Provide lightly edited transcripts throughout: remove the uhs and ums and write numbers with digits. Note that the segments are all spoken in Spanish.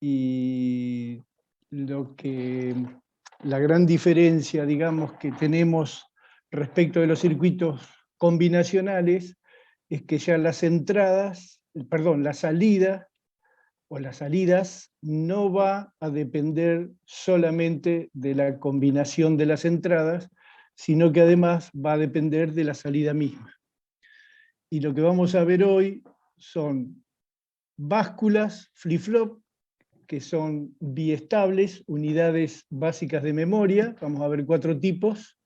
y la gran diferencia, digamos, que tenemos respecto de los circuitos combinacionales es que ya las salidas o las salidas no va a depender solamente de la combinación de las entradas, sino que además va a depender de la salida misma. Y lo que vamos a ver hoy son básculas flip-flop, que son biestables, unidades básicas de memoria. Vamos a ver 4 tipos.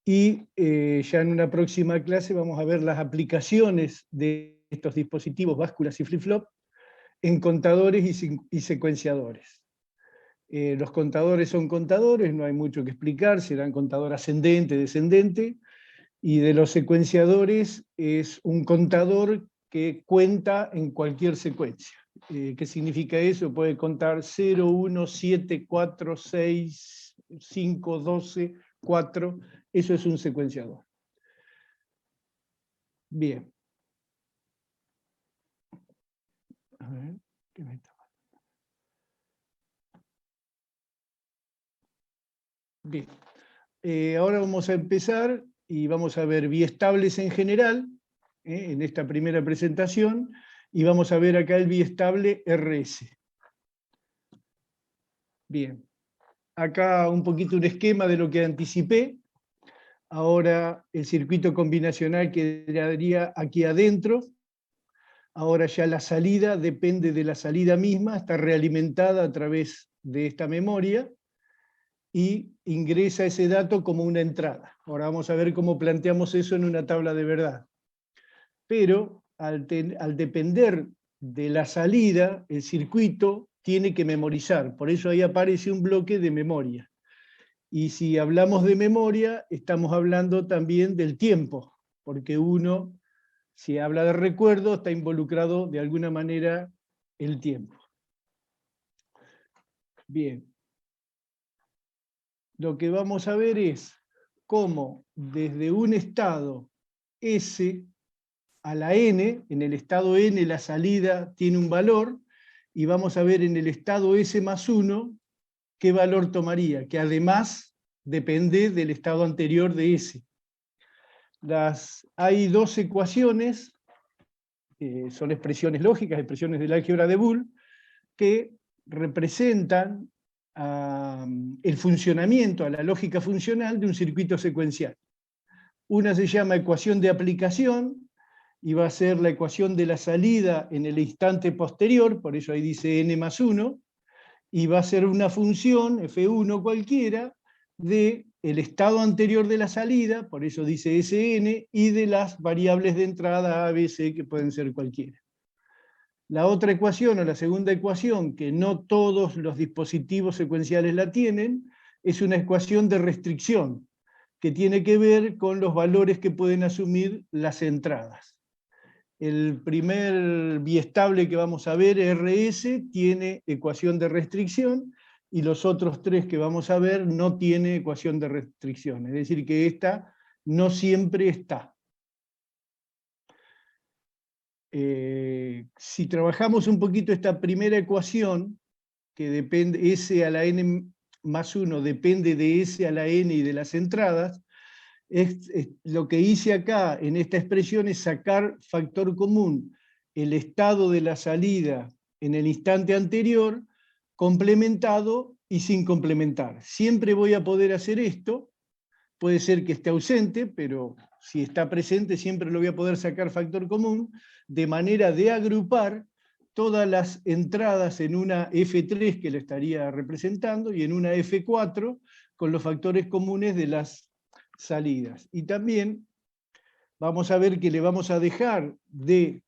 Y ya en una próxima clase vamos a ver las aplicaciones de estos dispositivos, básculas y flip-flop, en contadores y secuenciadores. Los contadores son contadores, no hay mucho que explicar, serán contador ascendente, descendente, y de los secuenciadores es un contador que cuenta en cualquier secuencia. ¿Qué significa eso? Puede contar 0, 1, 7, 4, 6, 5, 12, 4, eso es un secuenciador. Bien. A ver, ¿qué me está? Bien. Ahora vamos a empezar y vamos a ver biestables en general, en esta primera presentación, y vamos a ver acá el biestable RS. Bien. Acá un poquito un esquema de lo que anticipé. Ahora el circuito combinacional quedaría aquí adentro. Ahora ya la salida depende de la salida misma, está realimentada a través de esta memoria y ingresa ese dato como una entrada. Ahora vamos a ver cómo planteamos eso en una tabla de verdad. Pero al depender de la salida, el circuito tiene que memorizar. Por eso ahí aparece un bloque de memoria. Y si hablamos de memoria, estamos hablando también del tiempo, porque uno, si habla de recuerdo, está involucrado de alguna manera el tiempo. Bien. Lo que vamos a ver es cómo desde un estado S a la N, en el estado N la salida tiene un valor, y vamos a ver en el estado S más 1 qué valor tomaría, que además depende del estado anterior de S. Hay 2 ecuaciones, son expresiones lógicas, expresiones del álgebra de Boole, que representan el funcionamiento, a la lógica funcional de un circuito secuencial. Una se llama ecuación de aplicación, y va a ser la ecuación de la salida en el instante posterior, por eso ahí dice n más 1, y va a ser una función, f1 cualquiera, del estado anterior de la salida, por eso dice Sn, y de las variables de entrada A, B, C, que pueden ser cualquiera. La otra ecuación, o la segunda ecuación, que no todos los dispositivos secuenciales la tienen, es una ecuación de restricción, que tiene que ver con los valores que pueden asumir las entradas. El primer biestable que vamos a ver, RS, tiene ecuación de restricción, y los otros 3 que vamos a ver no tiene ecuación de restricción. Es decir, que esta no siempre está. Si trabajamos un poquito esta primera ecuación, que depende, S a la n más 1 depende de S a la n y de las entradas, lo que hice acá en esta expresión es sacar factor común el estado de la salida en el instante anterior, complementado y sin complementar. Siempre voy a poder hacer esto, puede ser que esté ausente, pero si está presente siempre lo voy a poder sacar factor común, de manera de agrupar todas las entradas en una F3 que lo estaría representando y en una F4 con los factores comunes de las salidas. Y también vamos a ver que le vamos a dejar de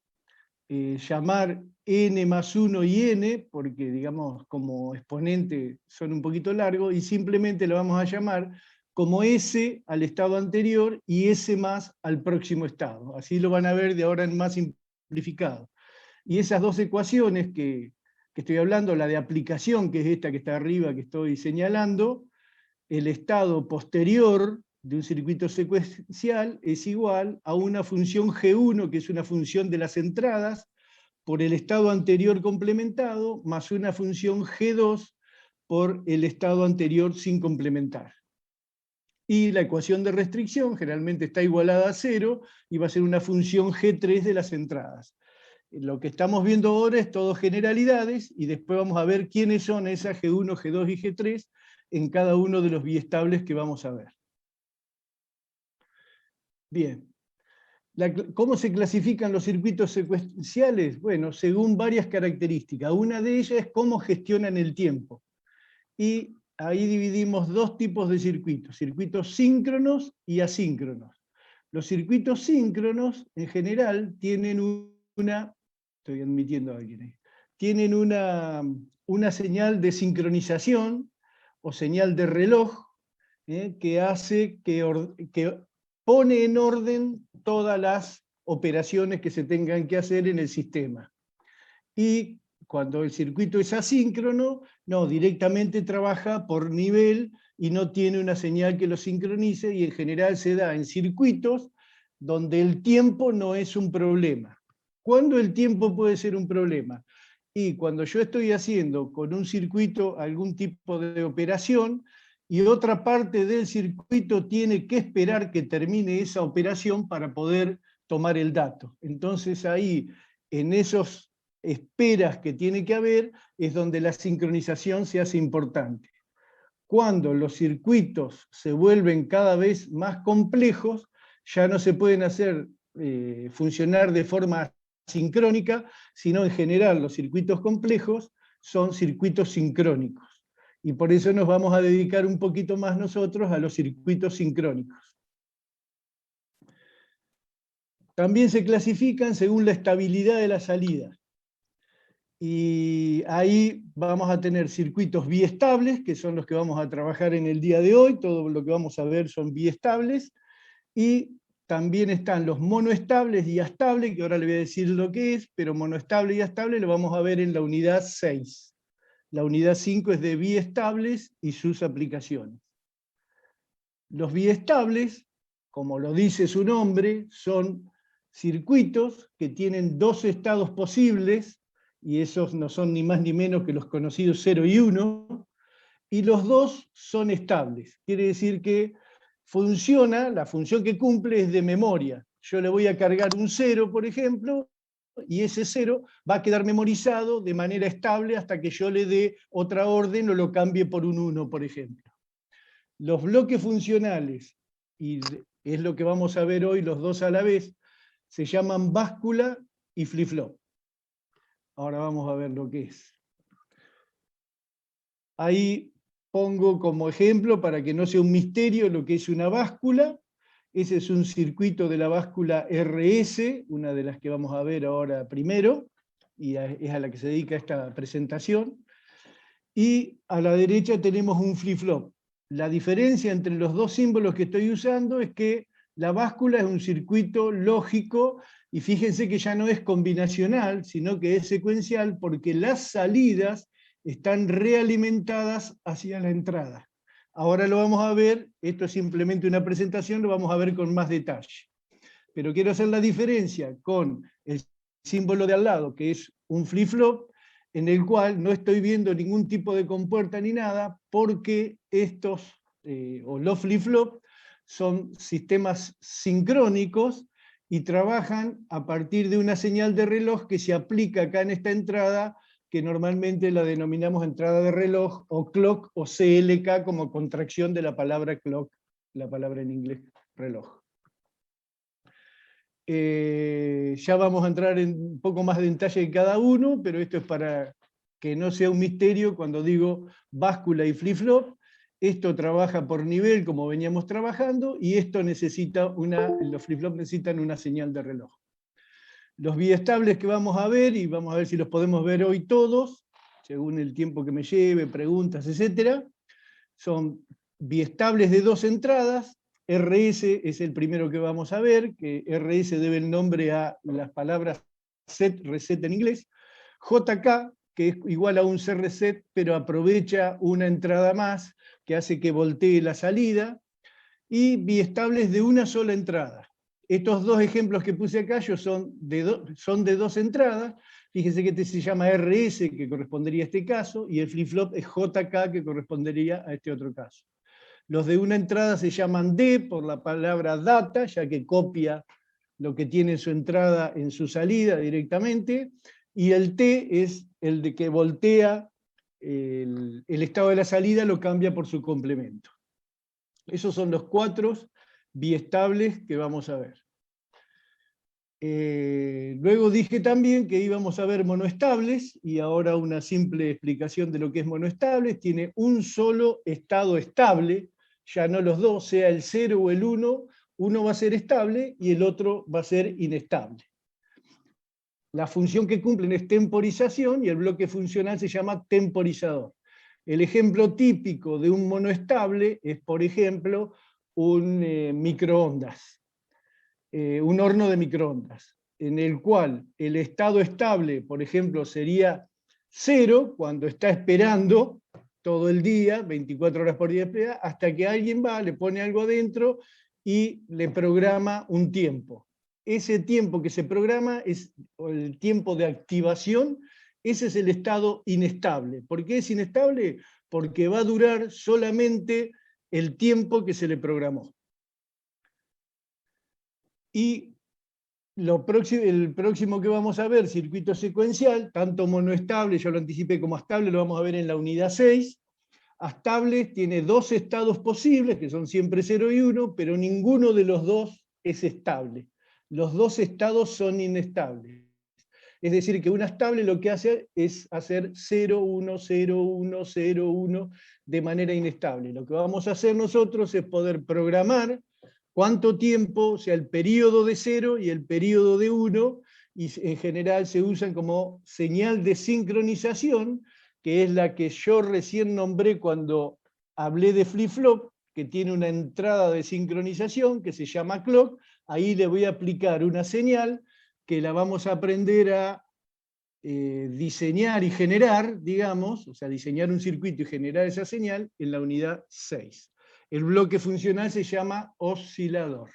llamar n más 1 y n, porque digamos como exponente son un poquito largos, y simplemente lo vamos a llamar como S al estado anterior y S más al próximo estado. Así lo van a ver de ahora en más simplificado. Y esas 2 ecuaciones que estoy hablando, la de aplicación, que es esta que está arriba que estoy señalando, el estado posterior de un circuito secuencial es igual a una función G1, que es una función de las entradas, por el estado anterior complementado, más una función G2 por el estado anterior sin complementar. Y la ecuación de restricción generalmente está igualada a 0, y va a ser una función G3 de las entradas. Lo que estamos viendo ahora es todo generalidades, y después vamos a ver quiénes son esas G1, G2 y G3 en cada uno de los biestables que vamos a ver. Bien. ¿Cómo se clasifican los circuitos secuenciales? Bueno, según varias características. Una de ellas es cómo gestionan el tiempo. Y ahí dividimos dos tipos de circuitos síncronos y asíncronos. Los circuitos síncronos, en general, tienen estoy admitiendo a alguien ahí, tienen una señal de sincronización o señal de reloj, que hace que pone en orden todas las operaciones que se tengan que hacer en el sistema. Y cuando el circuito es asíncrono, no, directamente trabaja por nivel y no tiene una señal que lo sincronice, y en general se da en circuitos donde el tiempo no es un problema. ¿Cuándo el tiempo puede ser un problema? Y cuando yo estoy haciendo con un circuito algún tipo de operación, y otra parte del circuito tiene que esperar que termine esa operación para poder tomar el dato. Entonces ahí, en esos esperas que tiene que haber, es donde la sincronización se hace importante. Cuando los circuitos se vuelven cada vez más complejos, ya no se pueden hacer funcionar de forma sincrónica, sino en general los circuitos complejos son circuitos sincrónicos. Y por eso nos vamos a dedicar un poquito más nosotros a los circuitos sincrónicos. También se clasifican según la estabilidad de la salida. Y ahí vamos a tener circuitos biestables, que son los que vamos a trabajar en el día de hoy. Todo lo que vamos a ver son biestables. Y también están los monoestables y astables, que ahora le voy a decir lo que es, pero monoestable y astable lo vamos a ver en la unidad 6. La unidad 5 es de biestables y sus aplicaciones. Los biestables, como lo dice su nombre, son circuitos que tienen dos estados posibles, y esos no son ni más ni menos que los conocidos 0 y 1, y los dos son estables. Quiere decir que la función que cumple es de memoria. Yo le voy a cargar un 0, por ejemplo, y ese 0 va a quedar memorizado de manera estable hasta que yo le dé otra orden o lo cambie por un 1, por ejemplo. Los bloques funcionales, y es lo que vamos a ver hoy los dos a la vez, se llaman báscula y flip-flop. Ahora vamos a ver lo que es. Ahí pongo como ejemplo, para que no sea un misterio, lo que es una báscula. Ese es un circuito de la báscula RS, una de las que vamos a ver ahora primero, y es a la que se dedica esta presentación. Y a la derecha tenemos un flip-flop. La diferencia entre los dos símbolos que estoy usando es que la báscula es un circuito lógico, y fíjense que ya no es combinacional, sino que es secuencial, porque las salidas están realimentadas hacia la entrada. Ahora lo vamos a ver, esto es simplemente una presentación, lo vamos a ver con más detalle. Pero quiero hacer la diferencia con el símbolo de al lado, que es un flip-flop, en el cual no estoy viendo ningún tipo de compuerta ni nada, porque los flip-flop son sistemas sincrónicos y trabajan a partir de una señal de reloj que se aplica acá en esta entrada, que normalmente la denominamos entrada de reloj, o clock, o CLK, como contracción de la palabra clock, la palabra en inglés reloj. Ya vamos a entrar en un poco más de detalle en cada uno, pero esto es para que no sea un misterio cuando digo báscula y flip-flop. Esto trabaja por nivel, como veníamos trabajando, y esto los flip-flop necesitan una señal de reloj. Los biestables que vamos a ver, y vamos a ver si los podemos ver hoy todos, según el tiempo que me lleve, preguntas, etc., son biestables de dos entradas. RS es el primero que vamos a ver, que RS debe el nombre a las palabras set, reset en inglés. JK, que es igual a un C reset, pero aprovecha una entrada más, que hace que voltee la salida. Y biestables de una sola entrada. estos dos ejemplos que puse acá son de dos entradas. Fíjense que este se llama RS, que correspondería a este caso, y el flip-flop es JK, que correspondería a este otro caso. Los de una entrada se llaman D por la palabra data, ya que copia lo que tiene en su entrada en su salida directamente, y el T es el de que voltea el estado de la salida, lo cambia por su complemento. Esos son los 4 biestables que vamos a ver. Luego dije también que íbamos a ver monoestables, y ahora una simple explicación de lo que es monoestables. Tiene un solo estado estable, ya no los dos, sea el 0 o el 1, uno va a ser estable y el otro va a ser inestable. La función que cumplen es temporización y el bloque funcional se llama temporizador. El ejemplo típico de un monoestable es, por ejemplo, un microondas. Un horno de microondas, en el cual el estado estable, por ejemplo, sería 0 cuando está esperando todo el día, 24 horas por día, hasta que alguien va, le pone algo adentro y le programa un tiempo. Ese tiempo que se programa es el tiempo de activación, ese es el estado inestable. ¿Por qué es inestable? Porque va a durar solamente el tiempo que se le programó. Y el próximo que vamos a ver, circuito secuencial, tanto monoestable, yo lo anticipé como astable, lo vamos a ver en la unidad 6. Astable tiene dos estados posibles, que son siempre 0 y 1, pero ninguno de los dos es estable. Los dos estados son inestables. Es decir, que un estable lo que hace es hacer 0, 1, 0, 1, 0, 1 de manera inestable. Lo que vamos a hacer nosotros es poder programar cuánto tiempo, o sea, el periodo de 0 y el periodo de 1, y en general se usan como señal de sincronización, que es la que yo recién nombré cuando hablé de flip-flop, que tiene una entrada de sincronización que se llama clock. Ahí le voy a aplicar una señal que la vamos a aprender a diseñar y generar, digamos, o sea, diseñar un circuito y generar esa señal en la unidad 6. El bloque funcional se llama oscilador.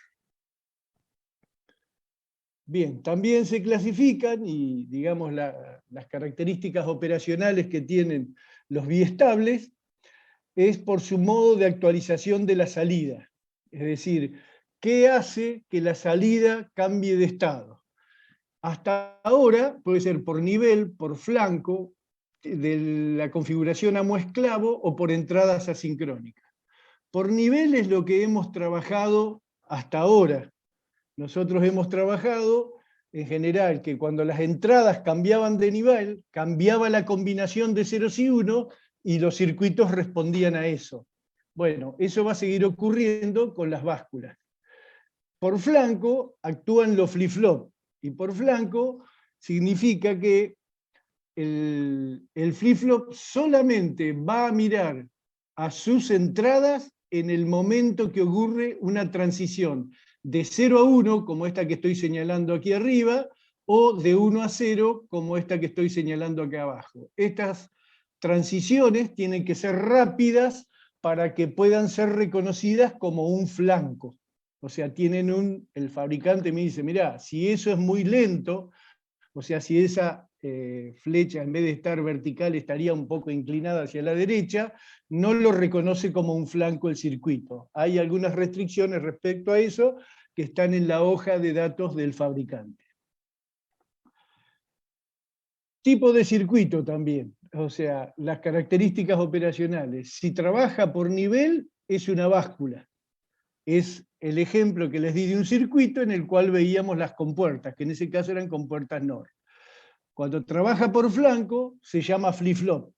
Bien, también se clasifican, y digamos las características operacionales que tienen los biestables, es por su modo de actualización de la salida. Es decir, ¿qué hace que la salida cambie de estado? Hasta ahora puede ser por nivel, por flanco, de la configuración amo-esclavo o por entradas asincrónicas. Por nivel es lo que hemos trabajado hasta ahora. Nosotros hemos trabajado en general que cuando las entradas cambiaban de nivel, cambiaba la combinación de ceros y uno y los circuitos respondían a eso. Bueno, eso va a seguir ocurriendo con las básculas. Por flanco actúan los flip-flop, y por flanco significa que el flip-flop solamente va a mirar a sus entradas en el momento que ocurre una transición de 0 a 1, como esta que estoy señalando aquí arriba, o de 1 a 0, como esta que estoy señalando acá abajo. Estas transiciones tienen que ser rápidas para que puedan ser reconocidas como un flanco. O sea, el fabricante me dice, mirá, si eso es muy lento, o sea, si esa flecha en vez de estar vertical estaría un poco inclinada hacia la derecha, no lo reconoce como un flanco el circuito. Hay algunas restricciones respecto a eso que están en la hoja de datos del fabricante. Tipo de circuito también, o sea, las características operacionales. Si trabaja por nivel, es una báscula. Es el ejemplo que les di de un circuito en el cual veíamos las compuertas, que en ese caso eran compuertas NOR. Cuando trabaja por flanco, se llama flip-flop.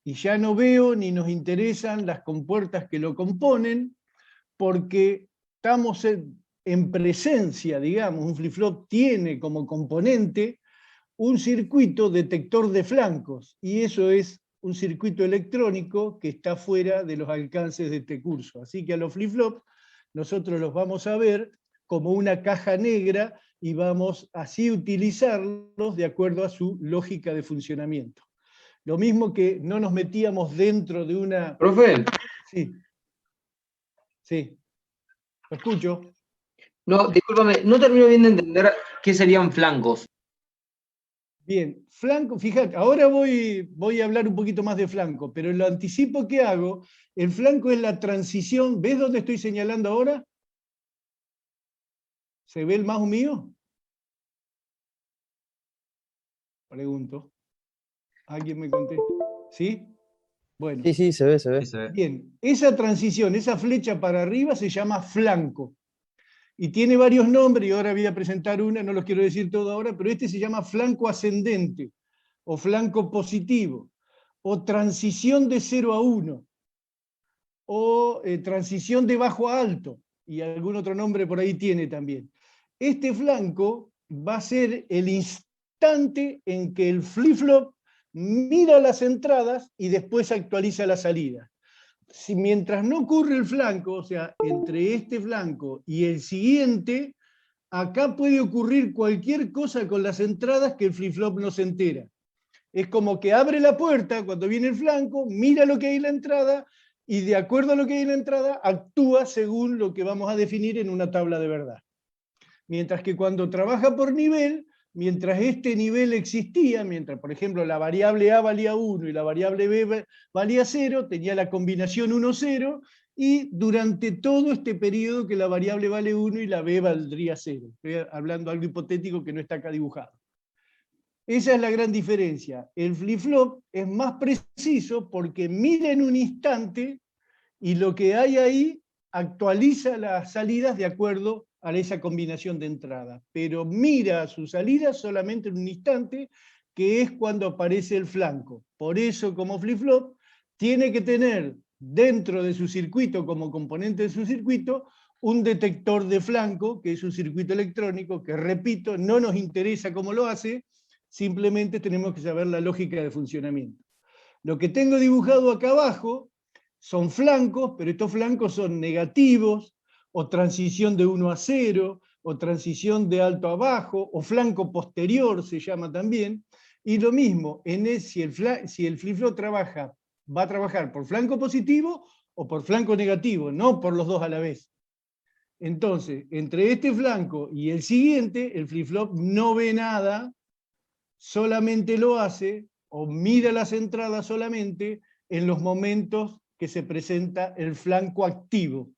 Y ya no veo ni nos interesan las compuertas que lo componen, porque estamos en presencia, digamos, un flip-flop tiene como componente un circuito detector de flancos, y eso es un circuito electrónico que está fuera de los alcances de este curso. Así que a los flip-flop nosotros los vamos a ver como una caja negra y vamos así utilizarlos de acuerdo a su lógica de funcionamiento. Lo mismo que no nos metíamos dentro de una... Profe, Sí, sí, lo escucho. No, discúlpame, no termino bien de entender qué serían flancos. Bien, flanco, fíjate, ahora voy a hablar un poquito más de flanco, pero lo anticipo que hago, el flanco es la transición, ¿ves dónde estoy señalando ahora? ¿Se ve el mouse mío? Pregunto. ¿Alguien me contesta? ¿Sí? Bueno. Sí, sí, se ve, se ve. Bien, esa transición, esa flecha para arriba se llama flanco. Y tiene varios nombres, y ahora voy a presentar una, no los quiero decir todo ahora, pero este se llama flanco ascendente, o flanco positivo, o transición de 0 a 1, o transición de bajo a alto, y algún otro nombre por ahí tiene también. Este flanco va a ser el instante en que el flip-flop mira las entradas y después actualiza la salida. Si mientras no ocurre el flanco, o sea, entre este flanco y el siguiente, acá puede ocurrir cualquier cosa con las entradas que el flip-flop no se entera. Es como que abre la puerta cuando viene el flanco, mira lo que hay en la entrada y de acuerdo a lo que hay en la entrada actúa según lo que vamos a definir en una tabla de verdad. Mientras que cuando trabaja por nivel, mientras este nivel existía, mientras por ejemplo la variable A valía 1 y la variable B valía 0, tenía la combinación 1-0, y durante todo este periodo que la variable vale 1 y la B valdría 0. Estoy hablando de algo hipotético que no está acá dibujado. Esa es la gran diferencia. El flip-flop es más preciso porque mira en un instante y lo que hay ahí actualiza las salidas de acuerdo a esa combinación de entrada, pero mira su salida solamente en un instante, que es cuando aparece el flanco. Por eso, como flip-flop, tiene que tener dentro de su circuito, como componente de su circuito, un detector de flanco, que es un circuito electrónico, que repito, no nos interesa cómo lo hace, simplemente tenemos que saber la lógica de funcionamiento. Lo que tengo dibujado acá abajo son flancos, pero estos flancos son negativos, o transición de 1 a 0, o transición de alto a bajo, o flanco posterior se llama también. Y lo mismo, si el flip-flop va a trabajar por flanco positivo o por flanco negativo, no por los dos a la vez. Entonces, entre este flanco y el siguiente, el flip-flop no ve nada, solamente lo hace o mira las entradas solamente en los momentos que se presenta el flanco activo.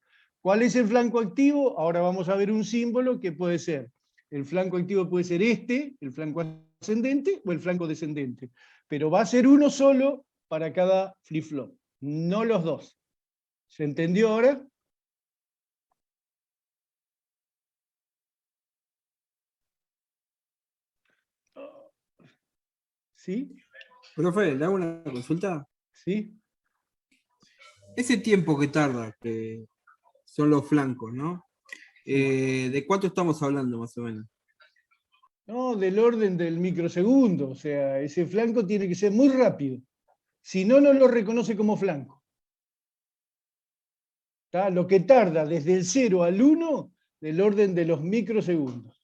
¿Cuál es el flanco activo? Ahora vamos a ver un símbolo que puede ser. El flanco activo puede ser este, el flanco ascendente o el flanco descendente. Pero va a ser uno solo para cada flip-flop, no los dos. ¿Se entendió ahora? ¿Sí? Profe, ¿le hago una consulta? ¿Sí? Ese tiempo que tarda, que son los flancos, ¿no? ¿De cuánto estamos hablando más o menos? No, del orden del microsegundo. O sea, ese flanco tiene que ser muy rápido. Si no, no lo reconoce como flanco. ¿Está? Lo que tarda desde el 0 al 1, del orden de los microsegundos.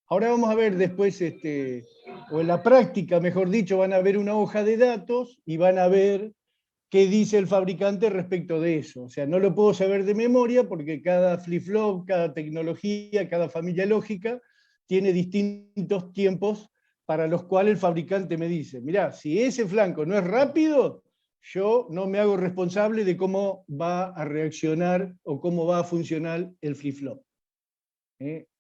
Ahora vamos a ver después, o en la práctica, mejor dicho, van a ver una hoja de datos y van a ver qué dice el fabricante respecto de eso. O sea, no lo puedo saber de memoria porque cada flip-flop, cada tecnología, cada familia lógica tiene distintos tiempos para los cuales el fabricante me dice, mirá, si ese flanco no es rápido, yo no me hago responsable de cómo va a reaccionar o cómo va a funcionar el flip-flop.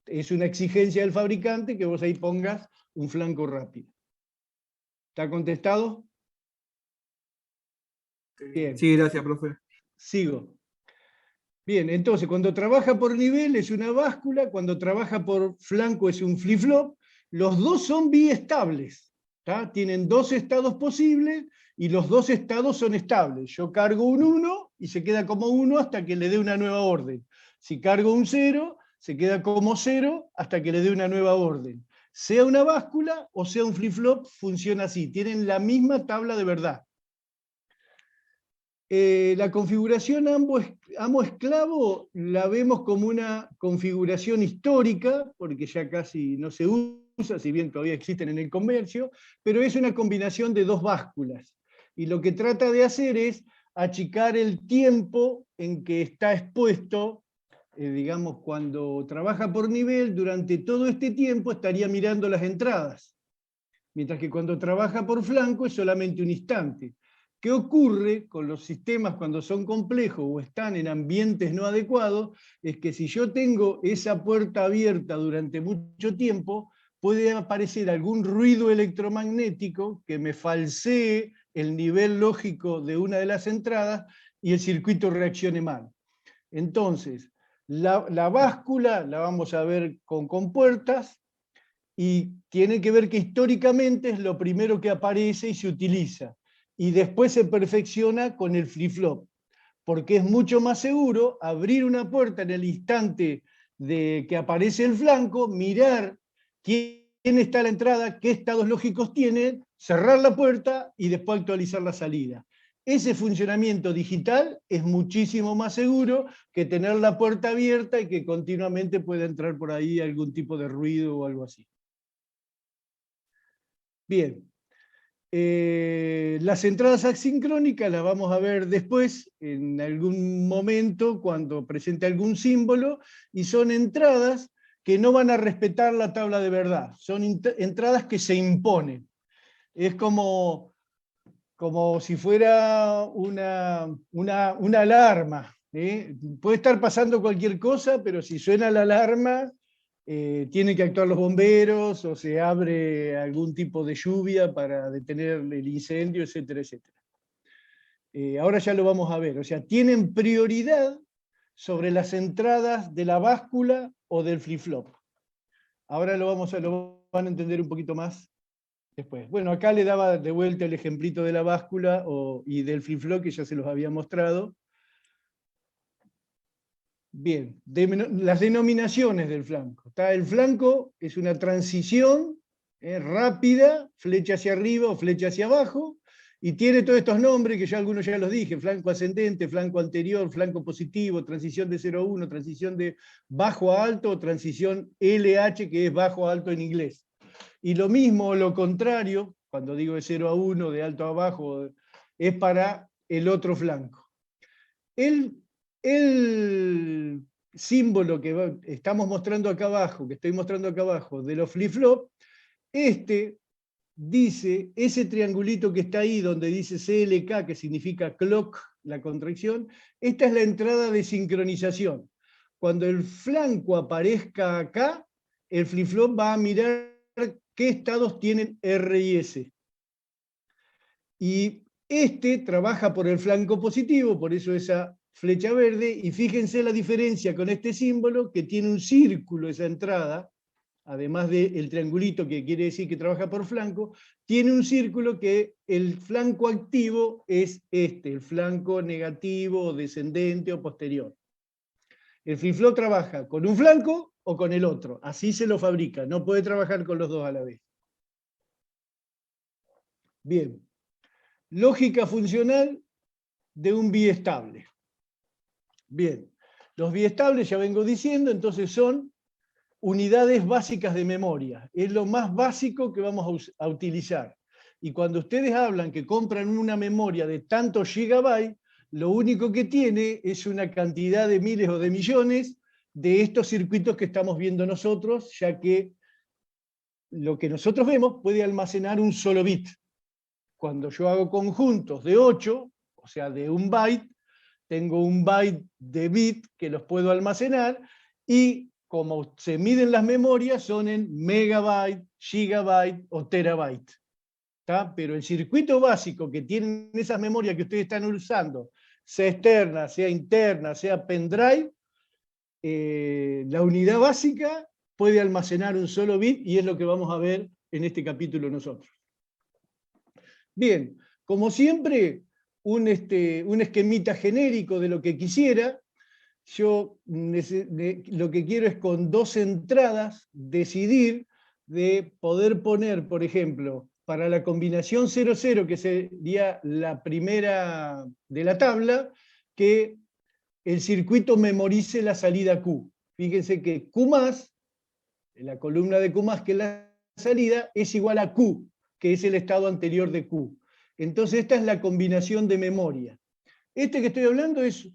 Es una exigencia del fabricante que vos ahí pongas un flanco rápido. ¿Está contestado? Bien. Sí, gracias, profe. Sigo. Bien, entonces cuando trabaja por nivel es una báscula, cuando trabaja por flanco es un flip-flop, los dos son biestables, ¿tá? Tienen dos estados posibles y los dos estados son estables. Yo cargo un 1 y se queda como 1 hasta que le dé una nueva orden. Si cargo un 0, se queda como 0 hasta que le dé una nueva orden. Sea una báscula o sea un flip-flop, funciona así, tienen la misma tabla de verdad. La configuración amo-esclavo la vemos como una configuración histórica, porque ya casi no se usa, si bien todavía existen en el comercio, pero es una combinación de dos básculas. Y lo que trata de hacer es achicar el tiempo en que está expuesto digamos, cuando trabaja por nivel, durante todo este tiempo estaría mirando las entradas, mientras que cuando trabaja por flanco es solamente un instante. ¿Qué ocurre con los sistemas cuando son complejos o están en ambientes no adecuados? Es que si yo tengo esa puerta abierta durante mucho tiempo, puede aparecer algún ruido electromagnético que me falsee el nivel lógico de una de las entradas y el circuito reaccione mal. Entonces, la báscula la vamos a ver con compuertas, y tiene que ver que históricamente es lo primero que aparece y se utiliza, y después se perfecciona con el flip-flop, porque es mucho más seguro abrir una puerta en el instante de que aparece el flanco, mirar quién está a la entrada, qué estados lógicos tiene, cerrar la puerta y después actualizar la salida. Ese funcionamiento digital es muchísimo más seguro que tener la puerta abierta y que continuamente pueda entrar por ahí algún tipo de ruido o algo así. Bien, las entradas asincrónicas las vamos a ver después, en algún momento, cuando presente algún símbolo, y son entradas que no van a respetar la tabla de verdad, son entradas que se imponen. Es como si fuera una alarma. Puede estar pasando cualquier cosa, pero si suena la alarma, tienen que actuar los bomberos, o se abre algún tipo de lluvia para detener el incendio, etcétera, etcétera. Ahora ya lo vamos a ver. O sea, tienen prioridad sobre las entradas de la báscula o del flip-flop. Ahora lo van a entender un poquito más después. Bueno, acá le daba de vuelta el ejemplito de la báscula y del flip-flop, que ya se los había mostrado. Bien, las denominaciones del flanco. El flanco es una transición rápida, flecha hacia arriba o flecha hacia abajo, y tiene todos estos nombres que ya algunos ya los dije: flanco ascendente, flanco anterior, flanco positivo, transición de 0 a 1, transición de bajo a alto, o transición LH, que es bajo a alto en inglés. Y lo mismo o lo contrario, cuando digo de 0 a 1, de alto a bajo, es para el otro flanco. El símbolo que estamos mostrando acá abajo, que estoy mostrando acá abajo, de los flip-flop, dice, ese triangulito que está ahí donde dice CLK, que significa clock, la contracción, esta es la entrada de sincronización. Cuando el flanco aparezca acá, el flip-flop va a mirar qué estados tienen R y S. Y trabaja por el flanco positivo, por eso esa flecha verde, y fíjense la diferencia con este símbolo, que tiene un círculo esa entrada, además del triangulito que quiere decir que trabaja por flanco, tiene un círculo que el flanco activo es el flanco negativo, descendente o posterior. El flip-flop trabaja con un flanco o con el otro, así se lo fabrica, no puede trabajar con los dos a la vez. Bien, lógica funcional de un biestable. Bien, los biestables, ya vengo diciendo, entonces son unidades básicas de memoria. Es lo más básico que vamos a utilizar. Y cuando ustedes hablan que compran una memoria de tantos gigabytes, lo único que tiene es una cantidad de miles o de millones de estos circuitos que estamos viendo nosotros, ya que lo que nosotros vemos puede almacenar un solo bit. Cuando yo hago conjuntos de 8, o sea, de un byte, tengo un byte de bit que los puedo almacenar, y como se miden las memorias, son en megabyte, gigabyte o terabyte. ¿Tá? Pero el circuito básico que tienen esas memorias que ustedes están usando, sea externa, sea interna, sea pendrive, la unidad básica puede almacenar un solo bit, y es lo que vamos a ver en este capítulo nosotros. Bien, como siempre, un esquemita genérico de lo que quisiera. Yo lo que quiero es, con dos entradas, decidir de poder poner, por ejemplo, para la combinación 00, que sería la primera de la tabla, que el circuito memorice la salida Q. Fíjense que Q+, la columna de Q+, que es la salida, es igual a Q, que es el estado anterior de Q. Entonces esta es la combinación de memoria. Que estoy hablando es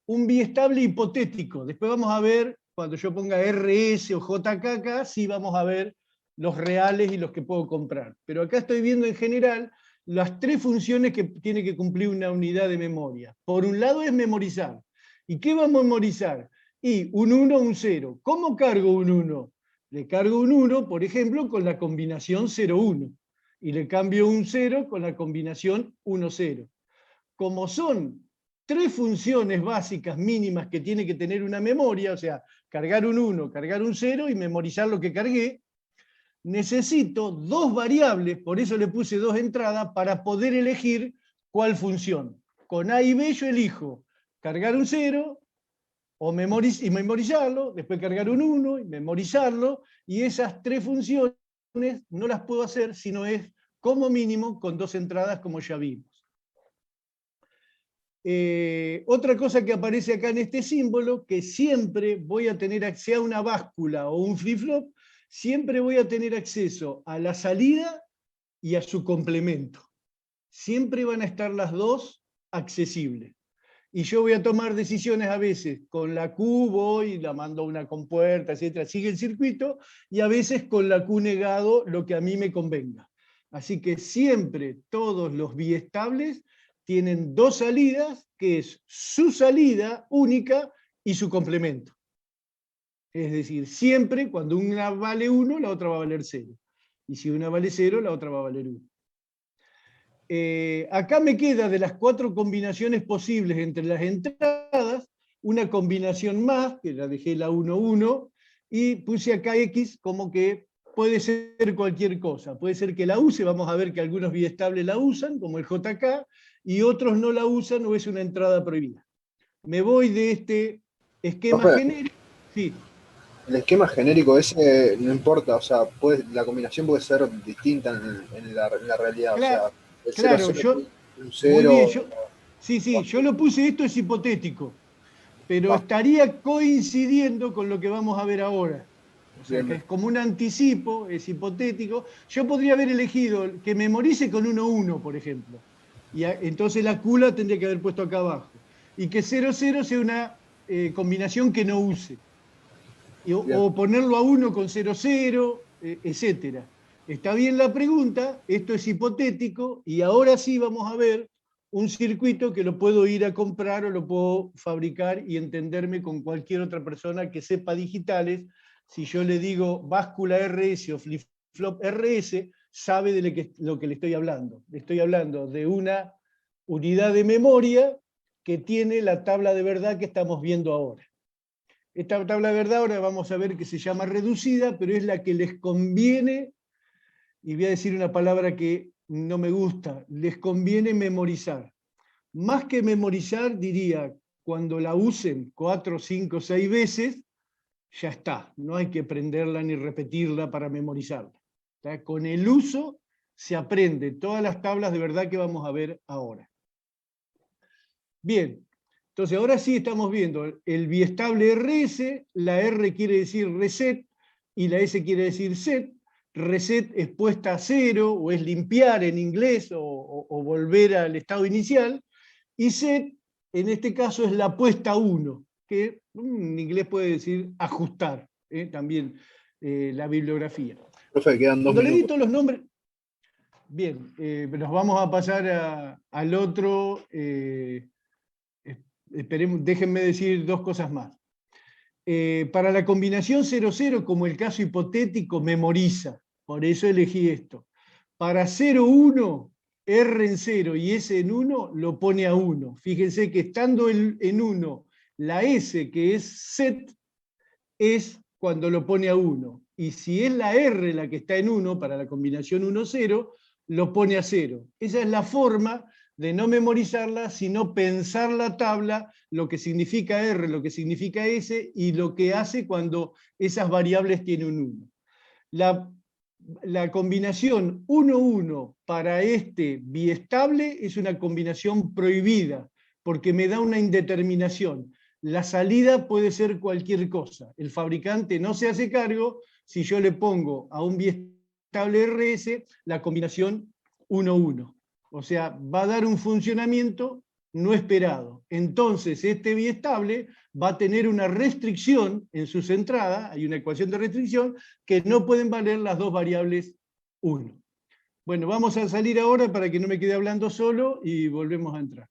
un biestable hipotético. Después vamos a ver, cuando yo ponga RS o JKK, sí vamos a ver los reales y los que puedo comprar. Pero acá estoy viendo en general las tres funciones que tiene que cumplir una unidad de memoria. Por un lado es memorizar. ¿Y qué va a memorizar? Y un 1, un 0. ¿Cómo cargo un 1? Le cargo un 1, por ejemplo, con la combinación 0-1. Y le cambio un 0 con la combinación 1-0. Como son tres funciones básicas mínimas que tiene que tener una memoria, o sea, cargar un 1, cargar un 0 y memorizar lo que cargué, necesito dos variables, por eso le puse dos entradas, para poder elegir cuál función. Con A y B yo elijo cargar un 0 y memorizarlo, después cargar un 1 y memorizarlo, y esas tres funciones no las puedo hacer si no es como mínimo con dos entradas como ya vimos. Otra cosa que aparece acá en este símbolo, que siempre voy a tener, sea una báscula o un flip-flop, siempre voy a tener acceso a la salida y a su complemento. Siempre van a estar las dos accesibles. Y yo voy a tomar decisiones a veces con la Q, voy, la mando a una compuerta, etc. Sigue el circuito, y a veces con la Q negado lo que a mí me convenga. Así que siempre todos los biestables tienen dos salidas, que es su salida única y su complemento. Es decir, siempre cuando una vale 1, la otra va a valer 0. Y si una vale 0, la otra va a valer 1. Acá me queda de las 4 combinaciones posibles entre las entradas, una combinación más, que la dejé la 1-1, y puse acá X como que puede ser cualquier cosa. Puede ser que la use, vamos a ver que algunos biestables la usan, como el JK, y otros no la usan o es una entrada prohibida. Me voy de este esquema genérico. Sí. El esquema genérico ese no importa, o sea, la combinación puede ser distinta en la realidad, Claro, o sea, el 0 claro, 0 yo, un muy 0. bien, sí, yo lo puse, esto es hipotético, pero estaría coincidiendo con lo que vamos a ver ahora. O sea, Bien, que bien. es como un anticipo, es hipotético. Yo podría haber elegido que memorice con 1-1, por ejemplo. Y entonces la Q la tendría que haber puesto acá abajo. Y que 0-0 sea una combinación que no use. O ponerlo a 1 con 0-0, etc. Está bien la pregunta, esto es hipotético, y ahora sí vamos a ver un circuito que lo puedo ir a comprar o lo puedo fabricar y entenderme con cualquier otra persona que sepa digitales. Si yo le digo báscula RS o flip-flop RS, sabe de lo que le estoy hablando. Le estoy hablando de una unidad de memoria que tiene la tabla de verdad que estamos viendo ahora. Esta tabla de verdad ahora vamos a ver que se llama reducida, pero es la que les conviene, y voy a decir una palabra que no me gusta, les conviene memorizar. Más que memorizar, diría, cuando la usen 4, 5, 6 veces, ya está. No hay que aprenderla ni repetirla para memorizarla. ¿Está? Con el uso se aprende todas las tablas de verdad que vamos a ver ahora. Bien, entonces ahora sí estamos viendo el biestable RS, la R quiere decir reset y la S quiere decir set. Reset es puesta a cero o es limpiar en inglés o volver al estado inicial. Y set, en este caso, es la puesta a 1, que en inglés puede decir ajustar, también la bibliografía. Profe, quedan 2 Cuando le minutos. edito los nombres, bien, nos vamos a pasar al otro. Déjenme decir dos cosas más. Para la combinación 0-0, como el caso hipotético, memoriza. Por eso elegí esto. Para 0-1, R en 0 y S en 1, lo pone a 1. Fíjense que estando en 1, la S, que es set, es cuando lo pone a 1. Y si es la R la que está en 1, para la combinación 1-0, lo pone a 0. Esa es la forma de no memorizarla, sino pensar la tabla, lo que significa R, lo que significa S, y lo que hace cuando esas variables tienen un 1. La combinación 1-1 para este biestable es una combinación prohibida, porque me da una indeterminación. La salida puede ser cualquier cosa. El fabricante no se hace cargo si yo le pongo a un biestable RS la combinación 1-1. O sea, va a dar un funcionamiento no esperado. Entonces, este biestable va a tener una restricción en sus entradas, hay una ecuación de restricción, que no pueden valer las dos variables 1. Bueno, vamos a salir ahora para que no me quede hablando solo y volvemos a entrar.